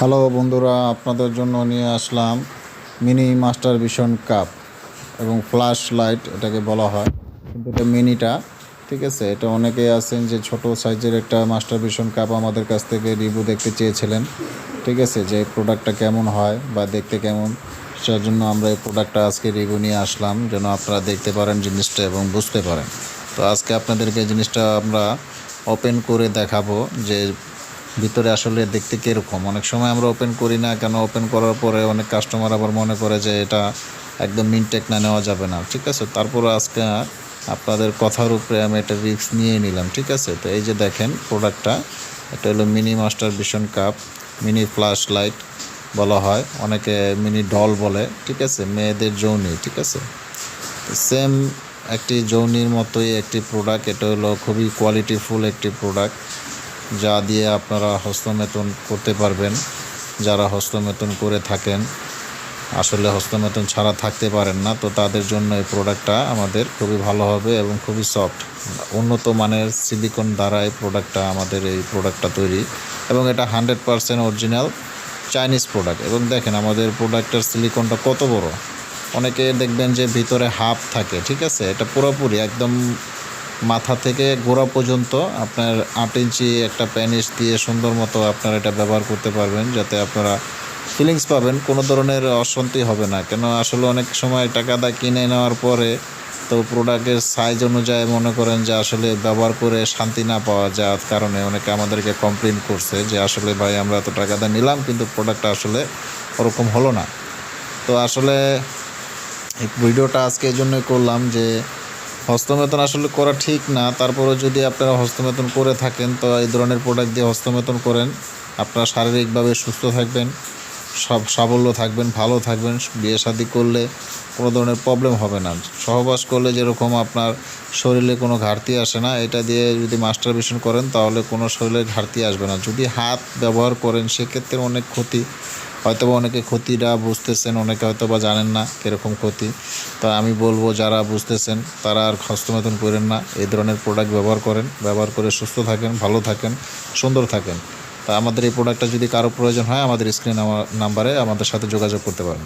Hello বন্ধুরা, আপনাদের জন্য নিয়ে আসলাম মিনি মাস্টার ভিশন কাপ এবং ফ্ল্যাশ লাইট এটাকে বলা হয়, কিন্তু এটা মিনিটা। ঠিক আছে, এটা অনেকেই আছেন যে ছোট সাইজের একটা মাস্টার ভিশন কাপ আমাদের কাছ থেকে রিভিউ দেখতে চেয়েছিলেন। ঠিক আছে, যে প্রোডাক্টটা কেমন হয় বা দেখতে কেমন, সেটার জন্য আমরা এই প্রোডাক্টটা আজকে রিভিউ নিয়ে আসলাম, যেন আপনারা দেখতে পারেন জিনিসটা এবং বুঝতে পারেন। তো আজকে আপনাদেরকে জিনিসটা আমরা ওপেন করে দেখাবো যে ভিতরে আসলে দেখতে কীরকম। অনেক সময় আমরা ওপেন করি না কেন, ওপেন করার পরে অনেক কাস্টমার আবার মনে করে যে এটা একদম মিনটেক না, নেওয়া যাবে না। ঠিক আছে, তারপরে আজকে আপনাদের কথার উপরে আমি একটা রিস্ক নিয়ে নিলাম। ঠিক আছে, তো এই যে দেখেন প্রোডাক্টটা, এটা হলো mini master vision cup, mini flash light বলা হয়, অনেকে মিনি ডল বলে। ঠিক আছে, মেয়েদের যৌনি। ঠিক আছে, সেম একটি যৌনির মতোই একটি প্রোডাক্ট। এটা হলো খুবই কোয়ালিটিফুল একটি প্রোডাক্ট, যা দিয়ে আপনারা হস্তমেতন করতে পারবেন। যারা হস্তমেতন করে থাকেন, আসলে হস্তমেতন ছাড়া থাকতে পারেন না, তো তাদের জন্য এই প্রোডাক্টটা আমাদের খুবই ভালো হবে এবং খুবই সফট। উন্নত মানের সিলিকন দ্বারা এই প্রোডাক্টটা তৈরি, এবং এটা 100% অরিজিনাল চাইনিজ প্রোডাক্ট। এবং দেখেন আমাদের প্রোডাক্টের সিলিকনটা কত বড়। অনেকে দেখবেন যে ভিতরে হাফ থাকে। ঠিক আছে, এটা পুরোপুরি একদম মাথা থেকে গোড়া পর্যন্ত আপনার 8 ইঞ্চি একটা প্যানিস দিয়ে সুন্দর মতো আপনারা এটা ব্যবহার করতে পারবেন, যাতে আপনারা ফিলিংস পাবেন, কোনো ধরনের অশান্তি হবে না। কেন আসলে অনেক সময় টাকা দিয়ে কিনে নেওয়ার পরে তো প্রোডাক্টের সাইজ অনুযায়ী মনে করেন যে আসলে ব্যবহার করে শান্তি না পাওয়া যাওয়ার কারণে অনেকে আমাদেরকে কমপ্লেন করছে যে আসলে ভাই আমরা এত টাকা দিয়ে নিলাম কিন্তু প্রোডাক্টটা আসলে ওরকম হলো না। তো আসলে এই ভিডিওটা আজকে এই জন্যই করলাম যে হস্তমেতন আসলে করা ঠিক না, তারপরে যদি আপনারা হস্তমেতন করে থাকেন তো এই ধরনের প্রোডাক্ট দিয়ে হস্তমেতন করেন, আপনারা শারীরিকভাবে সুস্থ থাকবেন, সাবল্য থাকবেন, ভালো থাকবেন। বিয়ে শাদী করলে কোনো ধরনের প্রবলেম হবে না। সহবাস করলে যেরকম আপনার শরীরে কোনো ঘাটতি আসে না, এটা দিয়ে যদি মাস্টারবেশন করেন তাহলে কোনো শরীরে ঘাটতি আসবে না। যদি হাত ব্যবহার করেন সেক্ষেত্রে অনেক ক্ষতি, হয়তোবা অনেকে ক্ষতিটা বুঝতেছেন, অনেকে হয়তোবা জানেন না কীরকম ক্ষতি। তো আমি বলবো যারা বুঝতেছেন তারা আর হস্তমেতন করেন না, এই ধরনের প্রোডাক্ট ব্যবহার করেন, ব্যবহার করে সুস্থ থাকেন, ভালো থাকেন, সুন্দর থাকেন। তা আমাদের এই প্রোডাক্টটা যদি কারো প্রয়োজন হয় আমাদের স্ক্রিন নাম্বারে আমাদের সাথে যোগাযোগ করতে পারেন।